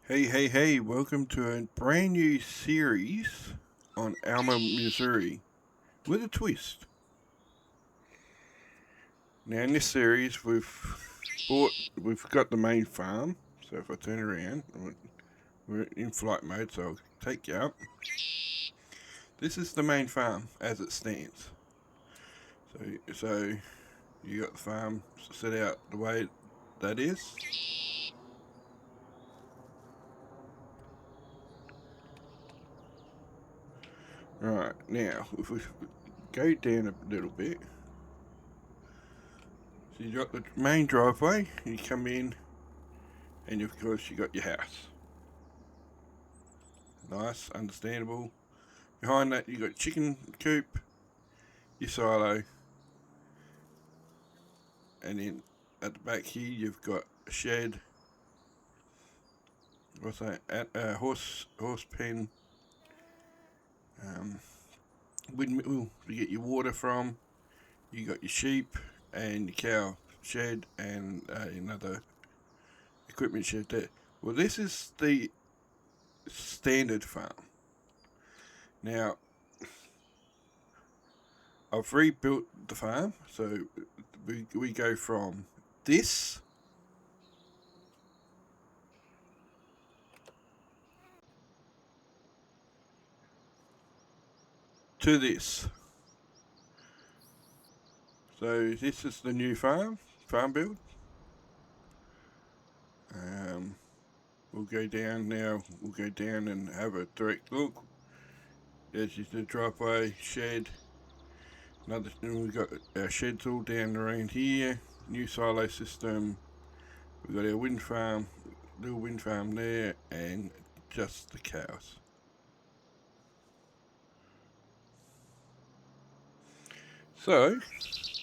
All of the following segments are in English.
Hey, welcome to a brand new series on Alma, Missouri with a twist. Now, in this series, we've got the main farm. So, if I turn around, we're in flight mode, so I'll take you up. This is the main farm as it stands. So you got the farm set out the way that is. Right, now, if we go down a little bit, so you got the main driveway, you come in, and of course you got your house. Nice, understandable. Behind that you got chicken coop, your silo, and then at the back here you've got a shed. What's that? At horse pen. Windmill to get your water from. You got your sheep and your cow shed and another equipment shed there. Well, this is the standard farm. Now, I've rebuilt the farm, so we go from this to this. So this is the new farm build. Um, we'll go down now. We'll go down and have a direct look. There's just the driveway, shed. We've got our sheds all down around here. New silo system. We've got our wind farm, little wind farm there, and just the cows. So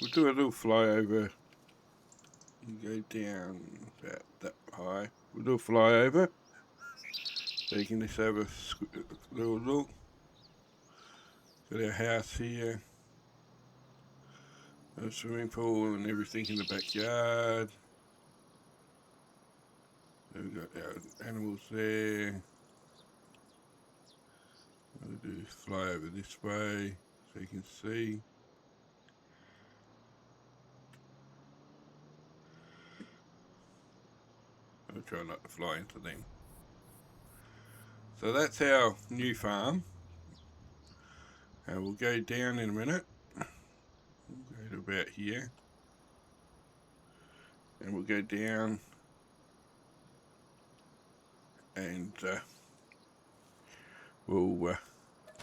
we'll do a little flyover. You go down about that high. We'll do a flyover. So you can just have a little look. Got our house here. A swimming pool and everything in the backyard. We've got our animals there. We'll do fly over this way so you can see. I'll try not to fly into them. So that's our new farm. And we'll go down in a minute. We'll go to about here. And we'll go down and we'll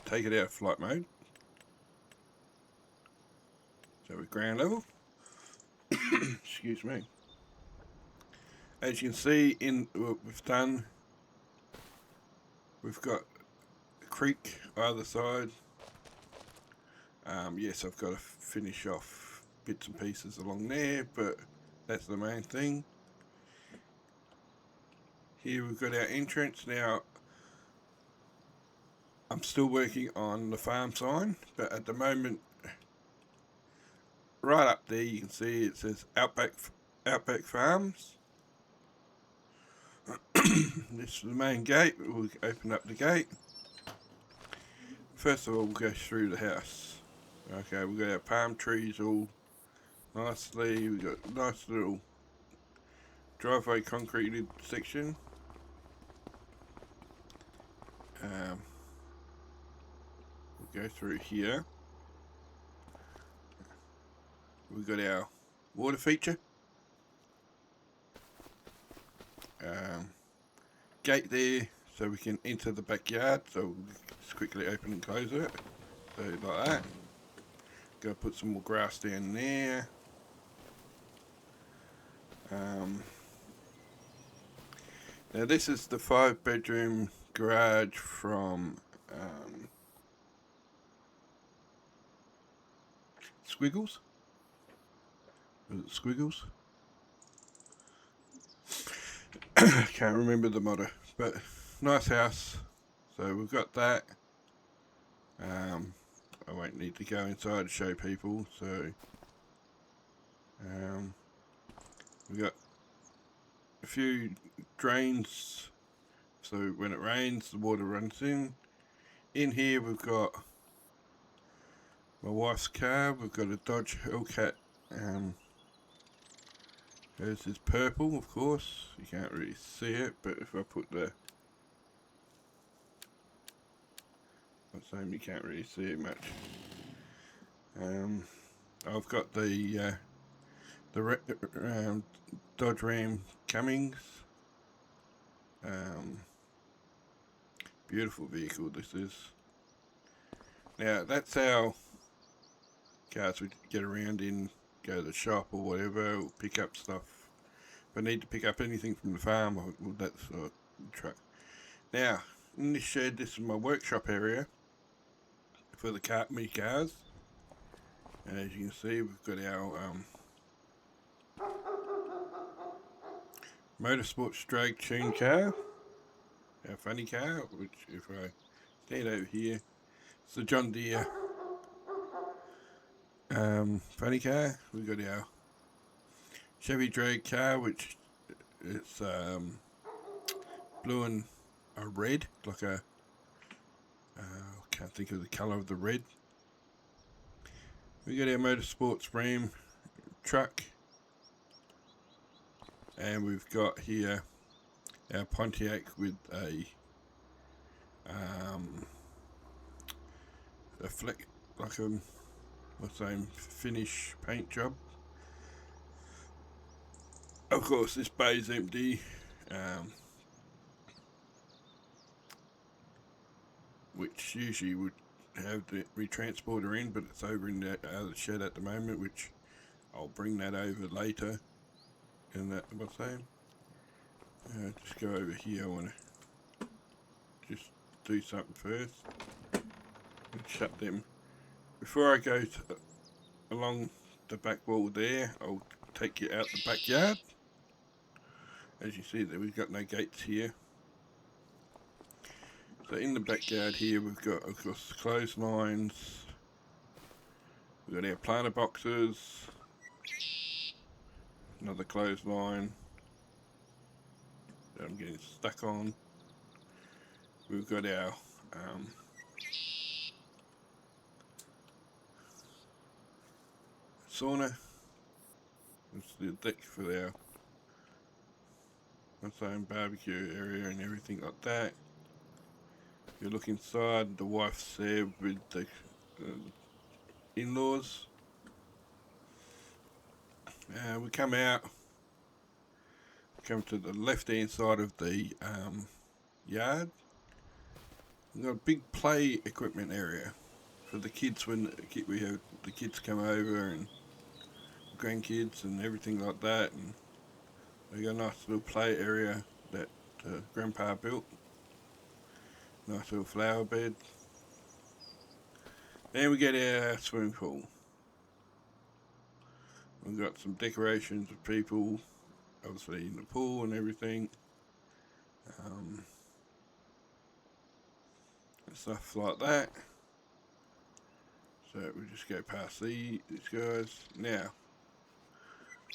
take it out of flight mode. So we're ground level. Excuse me. As you can see in what we've done, we've got a creek either side. Yes, I've got to finish off bits and pieces along there, but that's the main thing. Here we've got our entrance. Now, I'm still working on the farm sign, but at the moment, right up there you can see it says Outback Farms. This is the main gate. We'll open up the gate. First of all, we'll go through the house. Okay, we've got our palm trees all nicely. We've got a nice little driveway concreted section. We'll go through here. We've got our water feature. Gate there so we can enter the backyard, so we'll just quickly open and close it. So like that. Go put some more grass down there. Now this is the 5-bedroom garage from Squiggles. Was it Squiggles? Can't remember the motto, but nice house. So we've got that. I won't need to go inside to show people. So we've got a few drains so when it rains, the water runs in. In here we've got my wife's car. We've got a Dodge Hellcat. Hers is purple, of course. You can't really see it, but if I put the... I'm saying you can't really see it much. I've got the Dodge Ram Cummings. Beautiful vehicle this is. Now that's our cars we get around in, go to the shop or whatever, or pick up stuff. If I need to pick up anything from the farm, well, that's a truck. Now, in this shed, this is my workshop area for the mini cars. And as you can see, we've got our motorsports drag tune car, our funny car, which if I stand over here, it's the John Deere funny car. We've got our Chevy drag car, which it's blue and a red, like a I can't think of the colour of the red. We got our motorsports Ram truck, and we've got here our Pontiac with a fleck, like a finish paint job. Of course, this bay's empty, which usually would have the retransporter in, but it's over in the other shed at the moment, which I'll bring that over later. And that, what's that? Just go over here. I want to just do something first and shut them. Before I go along the back wall there, I'll take you out the backyard. As you see there, we've got no gates here. So in the backyard here, we've got, of course, clotheslines. We've got our planter boxes. Another clothesline that I'm getting stuck on. We've got our sauna. It's the deck for our barbecue area and everything like that. If you look inside, the wife's there with the in-laws. We come out, come to the left-hand side of the yard. We've got a big play equipment area for the kids when we have the kids come over and grandkids and everything like that. And we got a nice little play area that Grandpa built. Nice little flower bed. Then we get our swimming pool. We've got some decorations of people, obviously in the pool and everything. And stuff like that. So we just go past these guys. Now,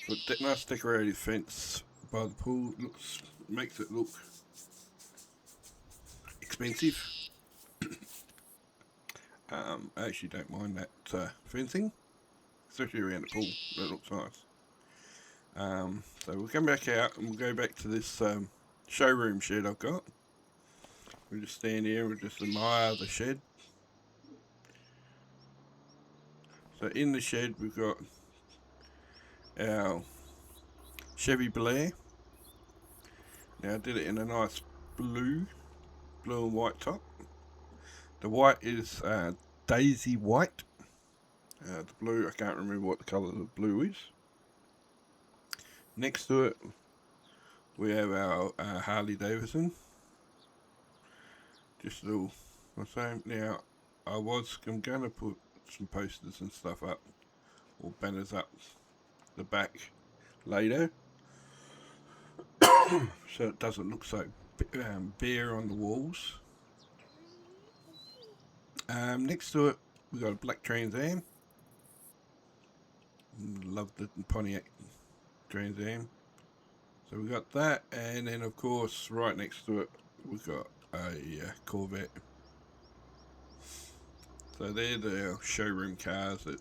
put that nice decorated fence by the pool. Makes it look expensive. I actually don't mind that fencing, especially around the pool. That looks nice. So we'll come back out and we'll go back to this showroom shed I've got. We'll just stand here and we'll just admire the shed. So in the shed we've got our Chevy Bel Air. Now I did it in a nice blue and white top. The white is Daisy White. The blue, I can't remember what the colour of the blue is. Next to it, we have our Harley Davidson. Just a little, now, I'm going to put some posters and stuff up, or banners up the back later, so it doesn't look so bare on the walls. Next to it, we've got a black Trans Am. Love the Pontiac Trans Am. So we got that, and then of course right next to it we've got a Corvette. So they're the showroom cars that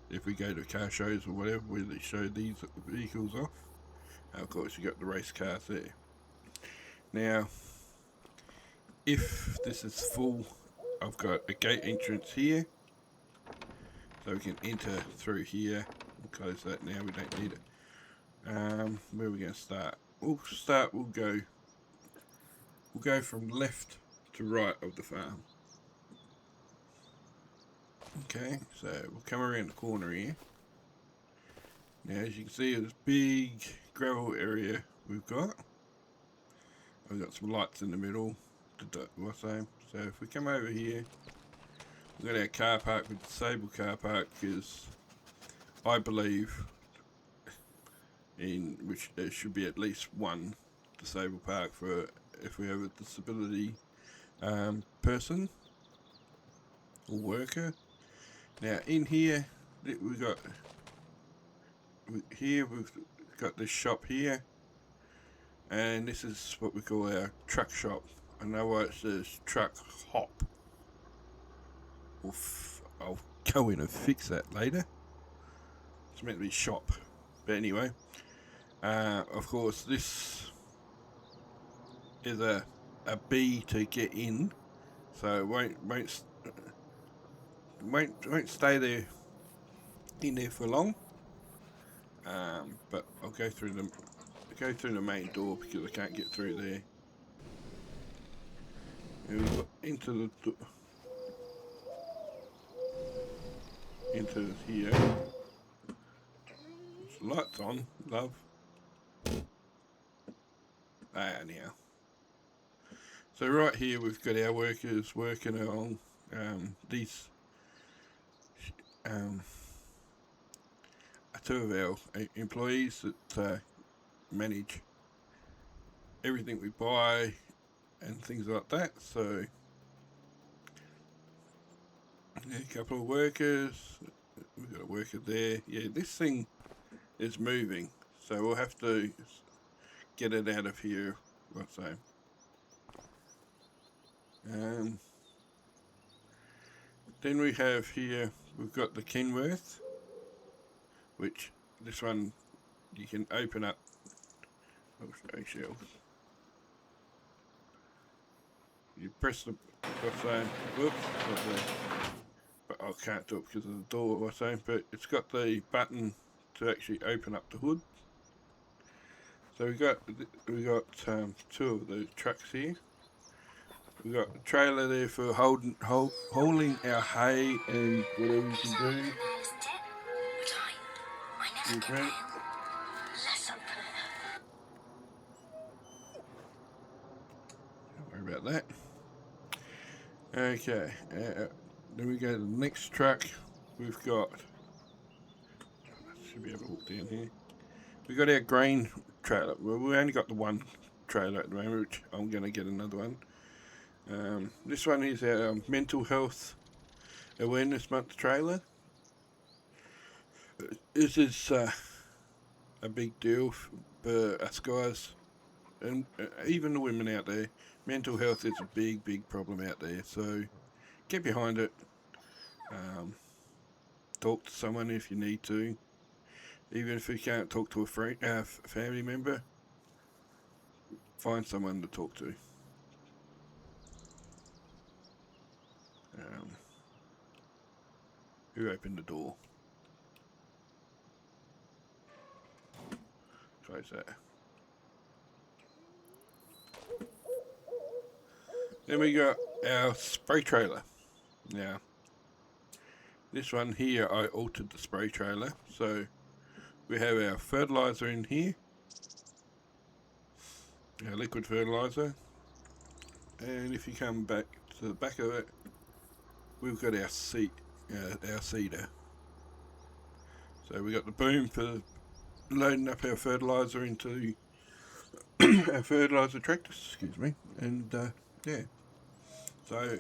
if we go to car shows or whatever where they show these vehicles off. Of course, you got the race cars there. Now, if this is full, I've got a gate entrance here, so we can enter through here. We'll close that now, we don't need it. Where are we going to start? We'll go from left to right of the farm. Okay, so we'll come around the corner here. Now, as you can see, this big gravel area we've got. We've got some lights in the middle. So if we come over here, we've got our car park with disabled car park, because I believe in which there should be at least one disabled park for if we have a disability person or worker. Now in here we've got this shop here, and this is what we call our truck shop. I know why it says truck hop. I'll go in and fix that later. It's meant to be shop, but anyway. Of course, this is a B to get in, so it won't stay there in there for long. But I'll go through the main door because I can't get through there. And we got into here. Lights on, love. Now. So right here we've got our workers working along these two of our employees that manage everything we buy and things like that. So a couple of workers, we've got a worker there. Yeah, this thing is moving, so we'll have to get it out of here. What's that? Then we have here, we've got the Kenworth, which this one you can open up. Oh, shelves. You press the what's that? Whoops, but I can't do it because of the door. What's that? But it's got the button to actually open up the hood. So we got two of the trucks here. We got a trailer there for hauling our hay and whatever you can do. Okay. Don't worry about that. Okay. Then we go to the next truck. We've got. Should be able to walk down here. We got our grain trailer. Well, we only got the one trailer at the moment, which I'm going to get another one. This one is our Mental Health Awareness Month trailer. This is a big deal for us guys, and even the women out there. Mental health is a big problem out there, so get behind it. Talk to someone if you need to. Even if you can't talk to a family member, find someone to talk to. Who opened the door? Close that. Then we got our spray trailer. Now, this one here, I altered the spray trailer. So, we have our fertilizer in here. Our liquid fertilizer. And if you come back to the back of it, we've got our seeder. So we got the boom for loading up our fertilizer into our fertilizer tractors, excuse me, and yeah. So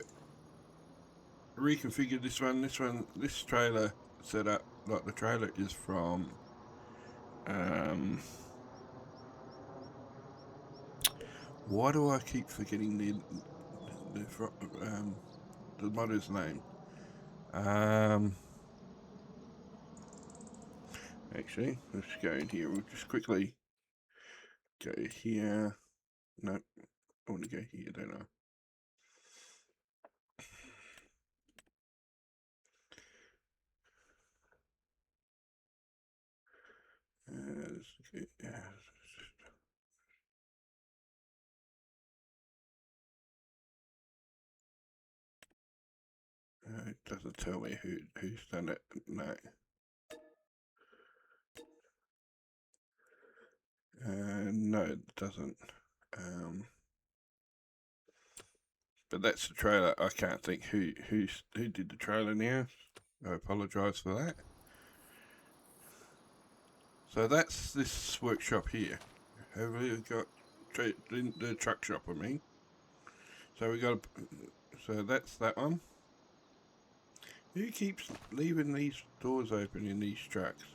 reconfigured this trailer set up like the trailer is from Why do I keep forgetting the modder's name? Actually, let's go in here. We'll just quickly go here. No, I want to go here, don't I? It doesn't tell me who's done it. No. No, it doesn't. But that's the trailer. I can't think who did the trailer now. I apologise for that. So that's this workshop here. Have we got the truck shop? I mean. So we got. So that's that one. Who keeps leaving these doors open in these trucks?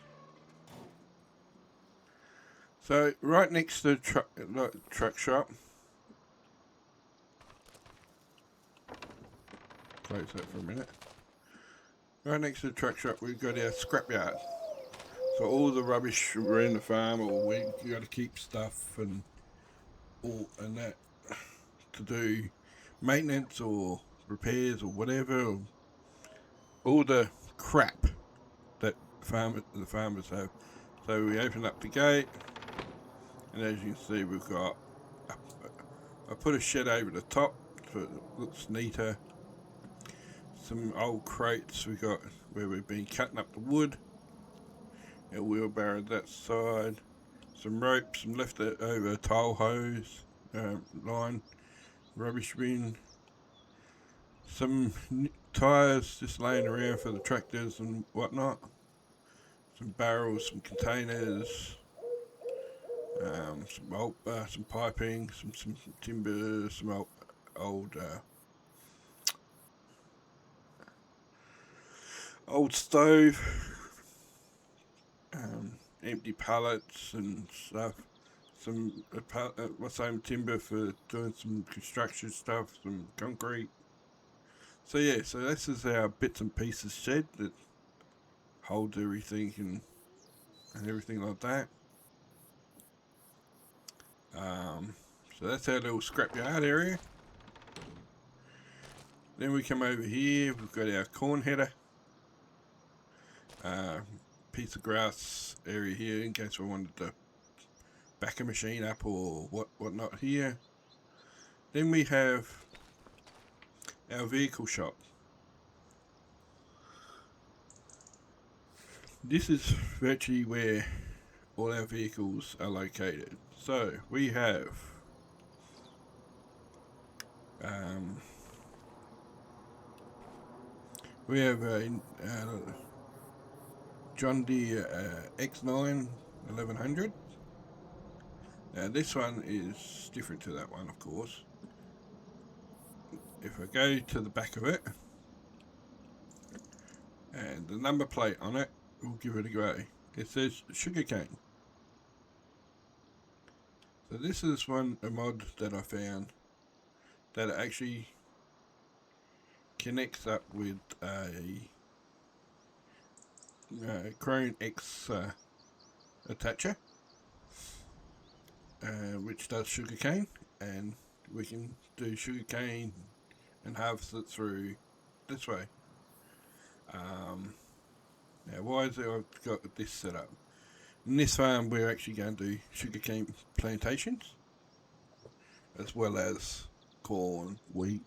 So right next to the truck shop. Close that for a minute. Right next to the truck shop, we've got our scrapyard. So all the rubbish around the farm, or we got to keep stuff and that to do maintenance or repairs or whatever, or all the crap that the farmers have. So we open up the gate, and as you can see, we've got I put a shed over the top so it looks neater. Some old crates we got where we've been cutting up the wood. A wheelbarrow that side. Some rope, some leftover tile hose, line, rubbish bin. Some tyres just laying around for the tractors and whatnot. Some barrels, some containers, some piping, some timber, some old stove, empty pallets and stuff. Some timber for doing some construction stuff, some concrete. So yeah, so this is our bits and pieces shed that holds everything and everything like that. So that's our little scrapyard area. Then we come over here, we've got our corn header. Piece of grass area here in case we wanted to back a machine up or whatnot here. Then we have our vehicle shop. This is virtually where all our vehicles are located. So we have a John Deere X9 1100. Now this one is different to that one, of course. If I go to the back of it, and the number plate on it, we'll give it a go. It says sugarcane. So this is a mod that I found that actually connects up with a Crone X attacher, which does sugarcane, and we can do sugarcane and harvest it through this way. Now, why is it I've got this set up? In this farm, we're actually going to do sugarcane plantations, as well as corn, wheat,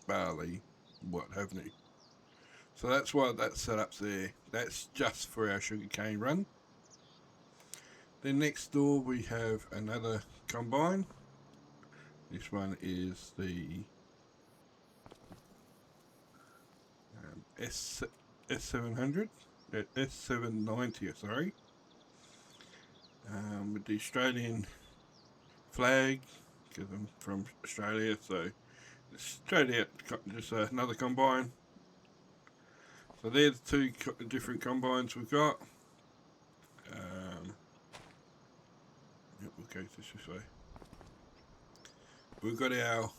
barley, what have you. So that's why that setup's there. That's just for our sugarcane run. Then next door we have another combine. This one is the S700, S790, sorry, with the Australian flag, because I'm from Australia, so straight out just another combine. So there's two different combines we've got. We'll go this way. we've got our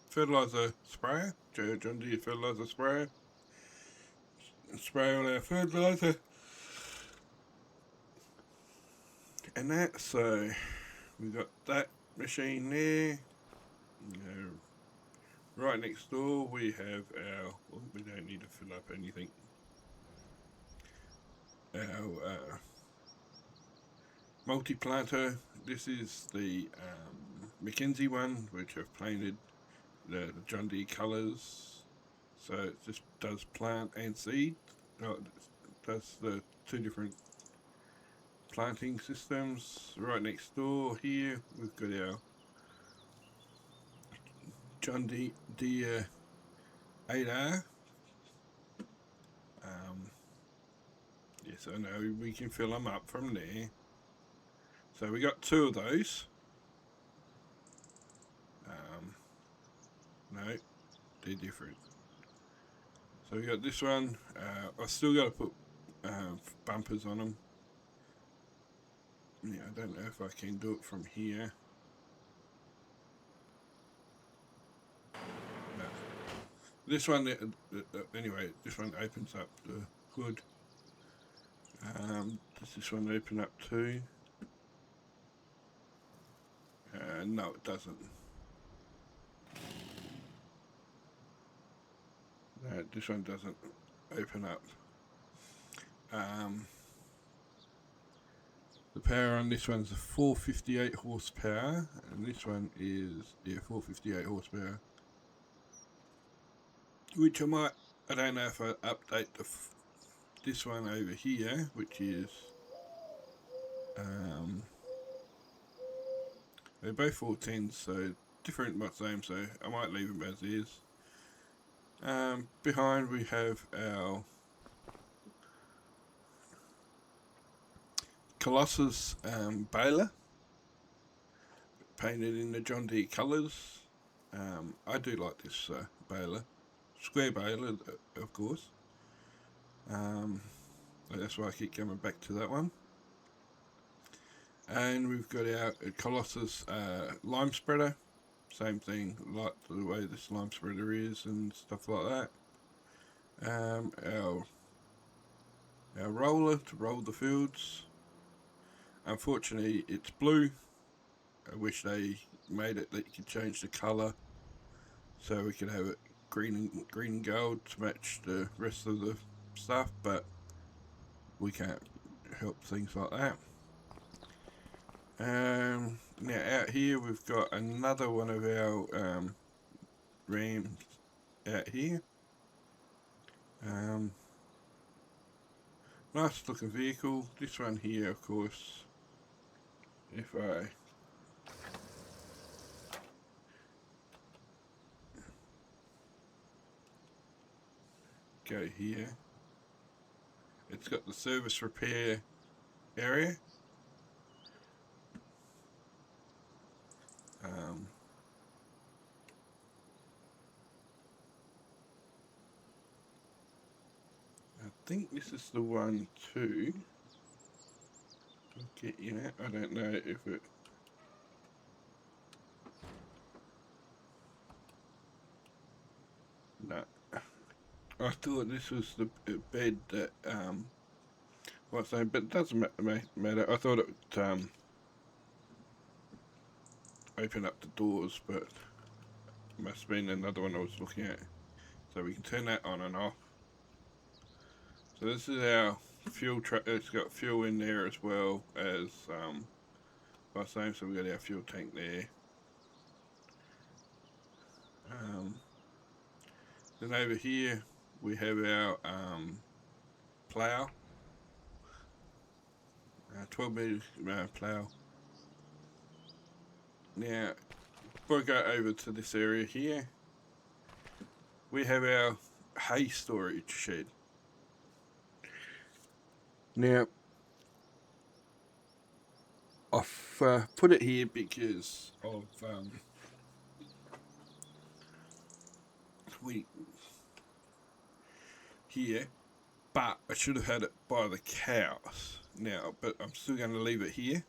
fertiliser sprayer, John Deere fertiliser sprayer. Spray on our fertiliser and that. So we've got that machine there. Right next door we have our, well, we don't need to fill up anything, our multi-planter. This is the Mackenzie one, which I've painted the John Deere colours, so it just does plant and seed. It does the two different planting systems. Right next door here we've got our John Deere 8R. Yes, I know we can fill them up from there. So we got two of those. No, they're different. So we got this one. I've still got to put bumpers on them. Yeah, I don't know if I can do it from here. No. This one, anyway, this one opens up the hood. Does this one open up too? No, it doesn't. No, this one doesn't open up. The power on this one's a 458 horsepower, and this one is 458 horsepower. Which I don't know if I update this one over here, which is they're both 410s, so different but same, so I might leave them as is. Behind we have our Colossus baler, painted in the John Deere colours. I do like this baler, square baler of course. That's why I keep coming back to that one. And we've got our Colossus lime spreader, same thing, like the way this lime spreader is and stuff like that. Our roller to roll the fields. Unfortunately it's blue. I wish they made it that you could change the colour so we could have it green and gold to match the rest of the stuff, but we can't help things like that. Now out here we've got another one of our Rams out here. Nice looking vehicle. This one here, of course, if I go here, it's got the service repair area. I think this is the one too. Okay, yeah, I don't know if it. No, I thought this was the bed that what's that? But it doesn't matter. I thought it would open up the doors, but it must have been another one I was looking at. So we can turn that on and off. So this is our fuel truck. It's got fuel in there as well as by same. So we got our fuel tank there. Then over here we have our plough, 12 metre plough. Now, before I go over to this area here, we have our hay storage shed. Now, I've put it here because of here, but I should have had it by the cows now, but I'm still going to leave it here.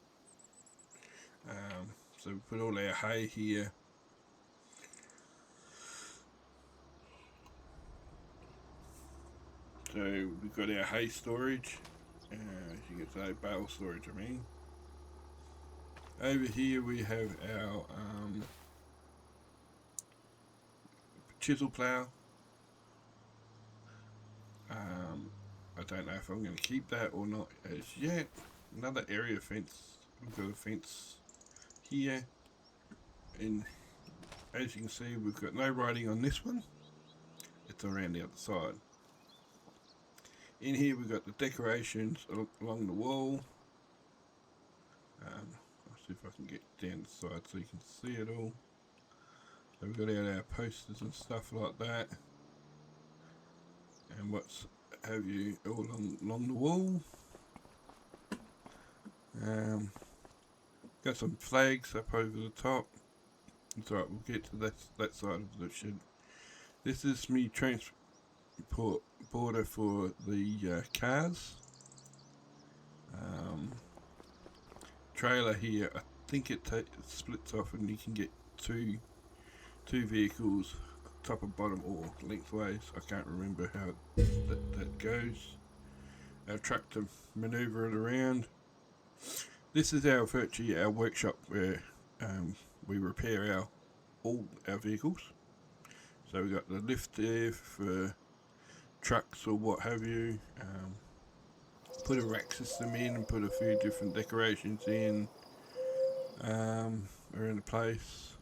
So we put all our hay here. So we've got our hay storage, as you can say, bale storage I mean. Over here we have our chisel plough. I don't know if I'm going to keep that or not as yet. Another area fence. We've got a fence here, and as you can see we've got no writing on this one. It's around the other side. In here we've got the decorations along the wall. I'll see if I can get down the side so you can see it all. So we've got our posters and stuff like that, and what's have you all along the wall. Got some flags up over the top. It's alright, we'll get to that side of the shed. This is me transport border for the cars. Trailer here, I think it splits off and you can get two vehicles, top and bottom, or lengthways. I can't remember how that goes. Our truck to manoeuvre it around. This is virtually our workshop where we repair all our vehicles. So we've got the lift there for trucks or what have you. Put a rack system in and put a few different decorations in around the place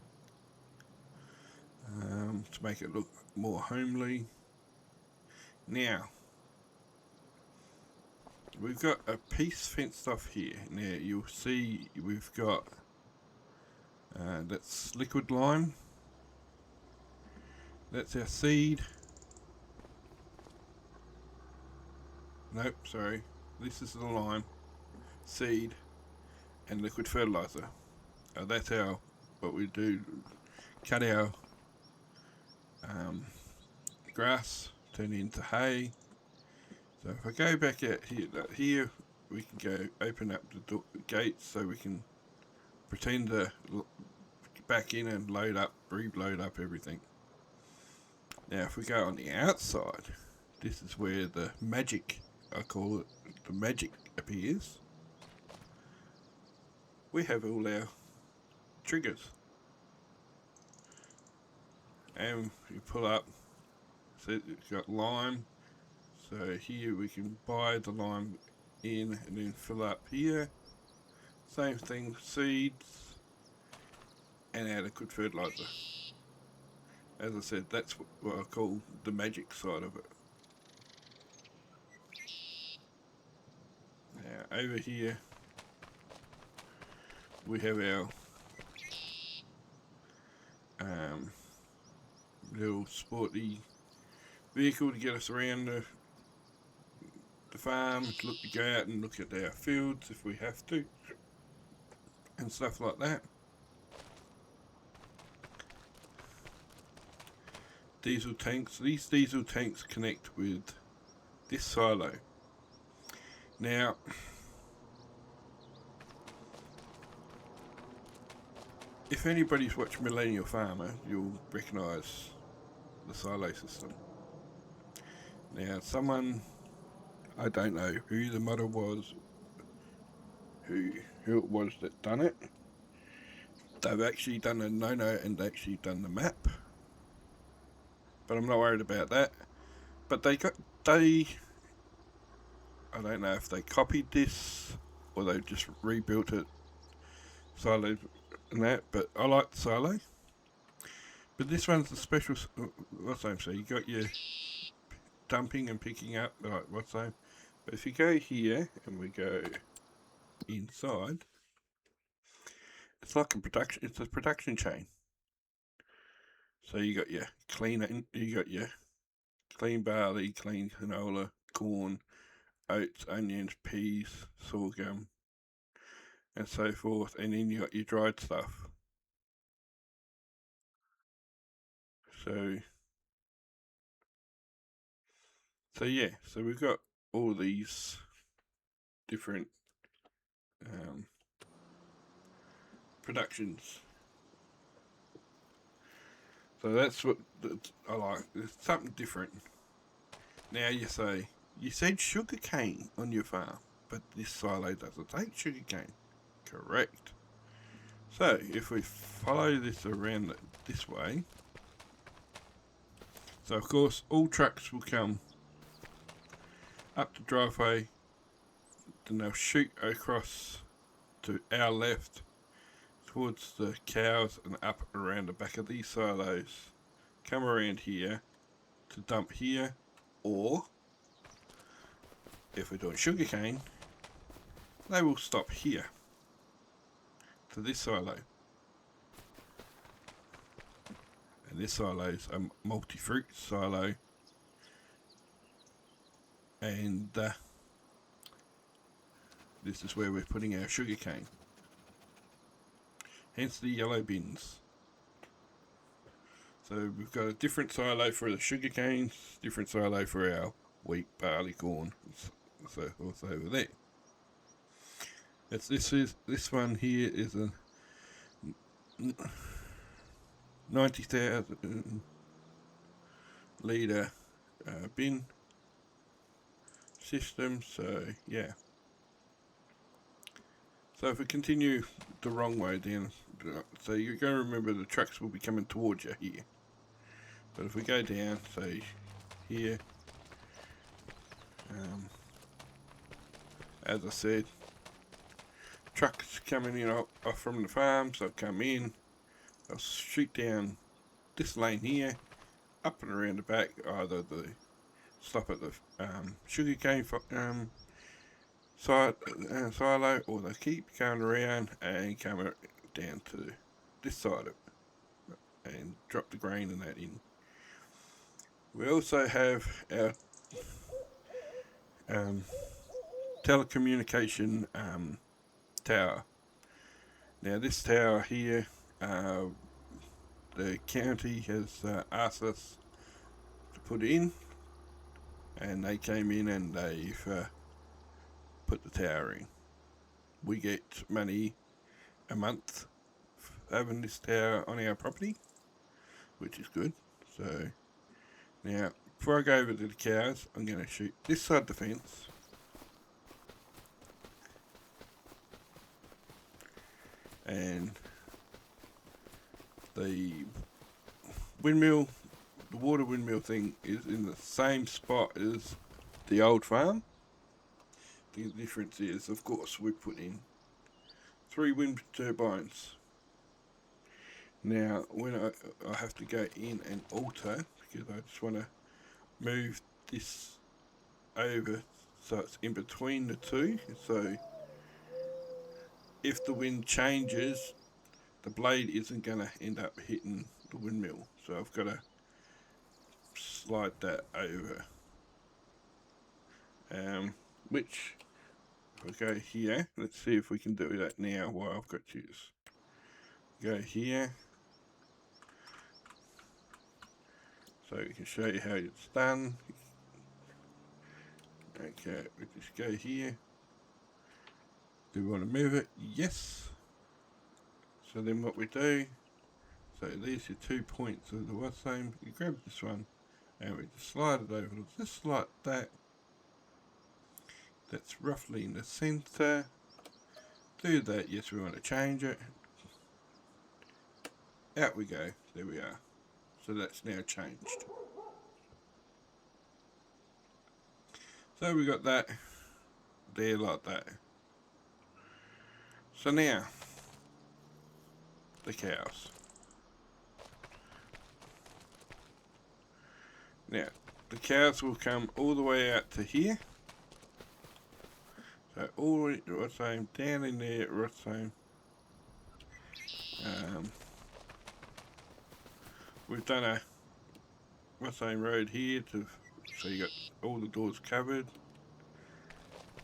to make it look more homely. Now we've got a piece fenced off here. Now you'll see we've got that's liquid lime. That's our seed. Nope, sorry. This is the lime, seed, and liquid fertilizer. That's what we do. Cut our grass, turn it into hay. So if I go back out here we can go open up the gates so we can pretend to back in and reload up everything. Now if we go on the outside, this is where the magic, I call it, the magic appears. We have all our triggers. And you pull up, so it's got lime. So here we can buy the lime in and then fill up here. Same thing, seeds and our liquid fertilizer. As I said, that's what I call the magic side of it. Now over here we have our little sporty vehicle to get us around the farm, to go out and look at our fields if we have to, and stuff like that. Diesel tanks. These diesel tanks connect with this silo. Now, if anybody's watched Millennial Farmer, you'll recognise the silo system. Now, someone, I don't know who the model was, who it was that done it. They've actually done a no-no and actually done the map. But I'm not worried about that. But I don't know if they copied this or they just rebuilt it, silo and that, but I like the silo. But this one's a special, what's the name? So you got your dumping and picking up, like what's the name? But if you go here and we go inside, it's like it's a production chain. So you got your clean barley, clean canola, corn, oats, onions, peas, sorghum, and so forth, and then you got your dried stuff. So yeah, so we've got all these different productions. So that's what I like. It's something different. Now you say, you said sugar cane on your farm, but this silo doesn't take sugar cane. Correct. So if we follow this around this way, so of course all trucks will come up the driveway, then they'll shoot across to our left towards the cows and up around the back of these silos, come around here to dump here, or if we're doing sugarcane, they will stop here to this silo. And this silo is a multi-fruit silo, and this is where we're putting our sugarcane. Hence the yellow bins. So we've got a different silo for the sugar canes, different silo for our wheat, barley, corn, and so forth over there. This one here is a 90,000 litre bin system. So yeah. So if we continue the wrong way down, so you're going to remember the trucks will be coming towards you here. But if we go down, say here, as I said, trucks coming in off from the farms, they'll come in, they'll shoot down this lane here, up and around the back, either the stop at the sugarcane silo, or they keep going around and come down to this side of it and drop the grain and that in. We also have our telecommunication tower. Now this tower here, the county has asked us to put in, and they came in and they've put the tower in. We get money a month for having this tower on our property, which is good. So now before I go over to the cows, I'm going to shoot this side of the fence, and the windmill, the water windmill thing is in the same spot as the old farm. The difference is, of course, we put in 3 wind turbines. Now, when I have to go in and alter, because I just want to move this over so it's in between the two, so if the wind changes, the blade isn't going to end up hitting the windmill. So I've got to slide that over. Which, if I go here, let's see if we can do that now while I've got you. Go here. So we can show you how it's done. Okay, we just go here. Do we want to move it? Yes. So then what we do, so these are 2 points of the same. You grab this one and we just slide it over just like that. That's roughly in the center. Do that. Yes, we want to change it. Out we go. There we are. So that's now changed. So we got that there like that. So now, the cows. Now, the cows will come all the way out to here. So all the same down in there, right same. We've done a same road here to, so you got all the doors covered.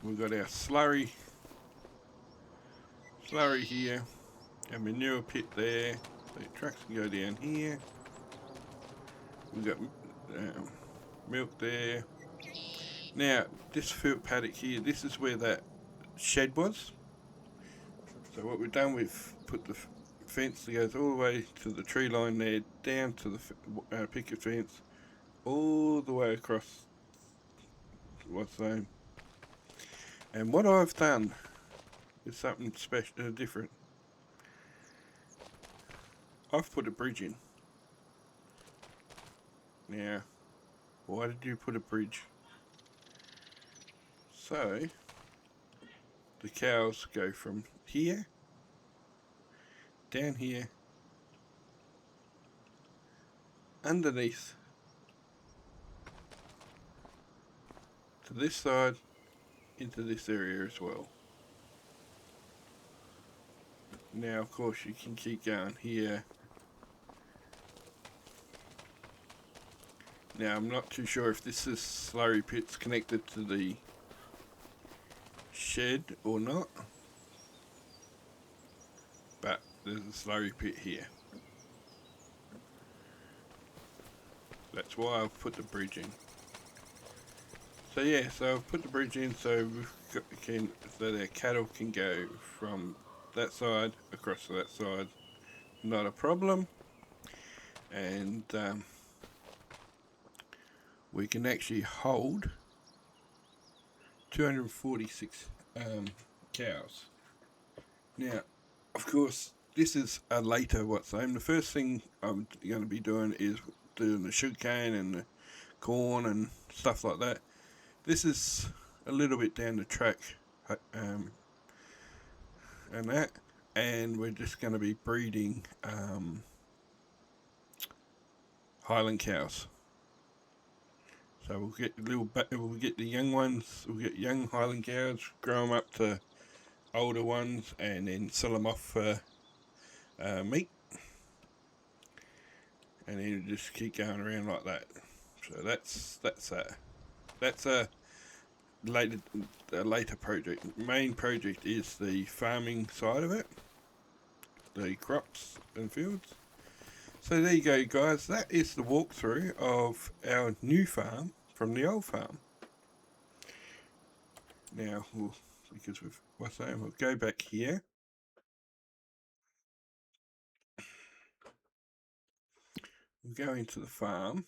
We've got our slurry here, a manure pit there, so your trucks can go down here. We've got milk there. Now, this field paddock here, this is where that shed was. So what we've done, we've put the fence that goes all the way to the tree line there, down to the picket fence, all the way across what's name. And what I've done is something special, different. I've put a bridge in. Now, why did you put a bridge? So, the cows go from here, down here, underneath, to this side, into this area as well. Now, of course, you can keep going here. Now, I'm not too sure if this is slurry pits connected to the shed or not, but there's a slurry pit here. That's why I've put the bridge in. So yeah, so I've put the bridge in so so their cattle can go from that side across to that side, not a problem. And we can actually hold 246 cows. Now, of course, this is a later what's name. The first thing I'm going to be doing is doing the sugarcane and the corn and stuff like that. This is a little bit down the track, and that, and we're just going to be breeding Highland cows. So we'll get we'll get the young ones, we'll get young Highland cows, grow them up to older ones, and then sell them off for meat, and then just keep going around like that. So that's a later project. Main project is the farming side of it, the crops and fields. So there you go, guys. That is the walkthrough of our new farm from the old farm. Now, because we've what's that? We'll go back here. We'll go into the farm.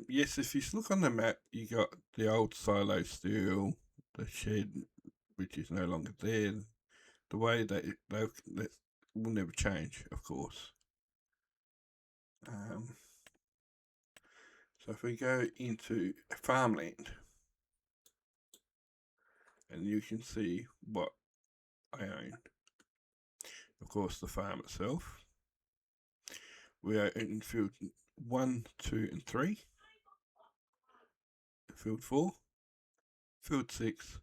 Yes, if you look on the map, you got the old silo still, the shed, which is no longer there. The way that will never change, of course. So if we go into farmland, and you can see what I own. Of course, the farm itself. We are in field 1, 2, and 3. Field 4, field 6,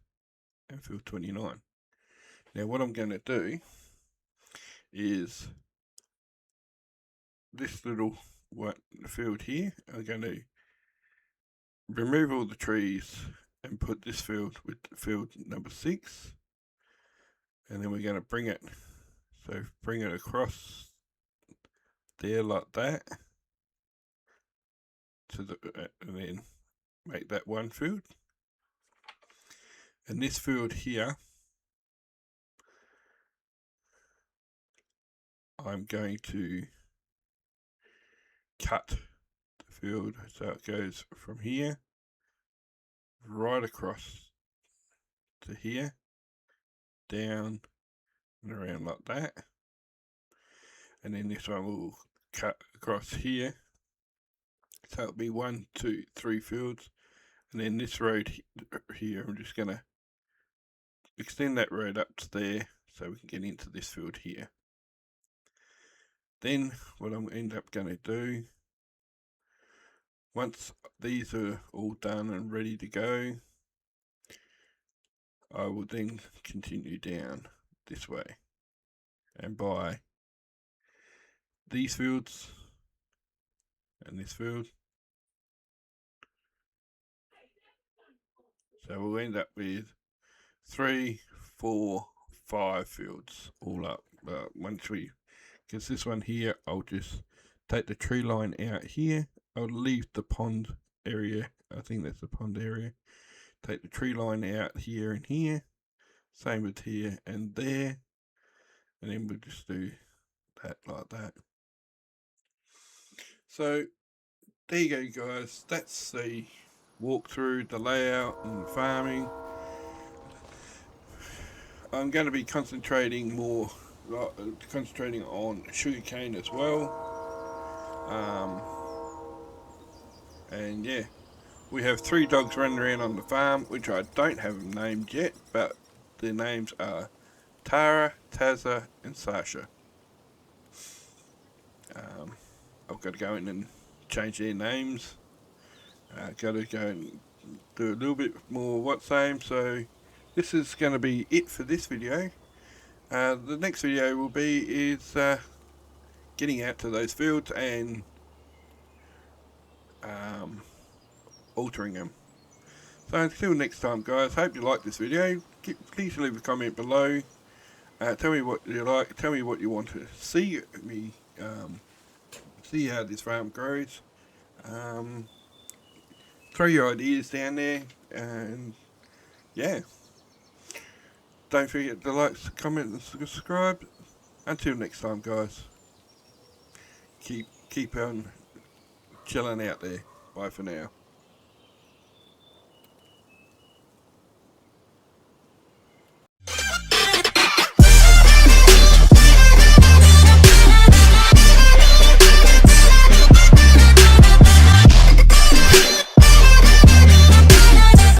and field 29. Now what I'm going to do is this little field here, I'm going to remove all the trees and put this field with field number 6, and then we're going to bring it across there like that to the and then make that one field. And this field here, I'm going to cut the field so it goes from here right across to here, down and around like that. And then this one will cut across here. So it'll be 1, 2, 3 fields. And then this road here, I'm just going to extend that road up to there so we can get into this field here. Then what I'm end up going to do, once these are all done and ready to go, I will then continue down this way and buy these fields and this field. So we'll end up with 3, 4, 5 fields all up. Once because this one here, I'll just take the tree line out here. I'll leave the pond area. I think that's the pond area. Take the tree line out here and here. Same with here and there. And then we'll just do that like that. So there you go, guys. That's the walkthrough, the layout and farming. I'm going to be concentrating on sugarcane as well. And yeah, we have 3 dogs running around on the farm, which I don't have them named yet, but their names are Tara, Tazza, and Sasha. I've got to go in and change their names. Got to go and do a little bit more what's name. So this is going to be it for this video. The next video will be getting out to those fields and altering them. So until next time, guys, hope you like this video. Please leave a comment below. Tell me what you like. Tell me what you want to see me see how this farm grows. Throw your ideas down there, and yeah, don't forget to like, comment, and subscribe. Until next time, guys. Keep on chilling out there. Bye for now.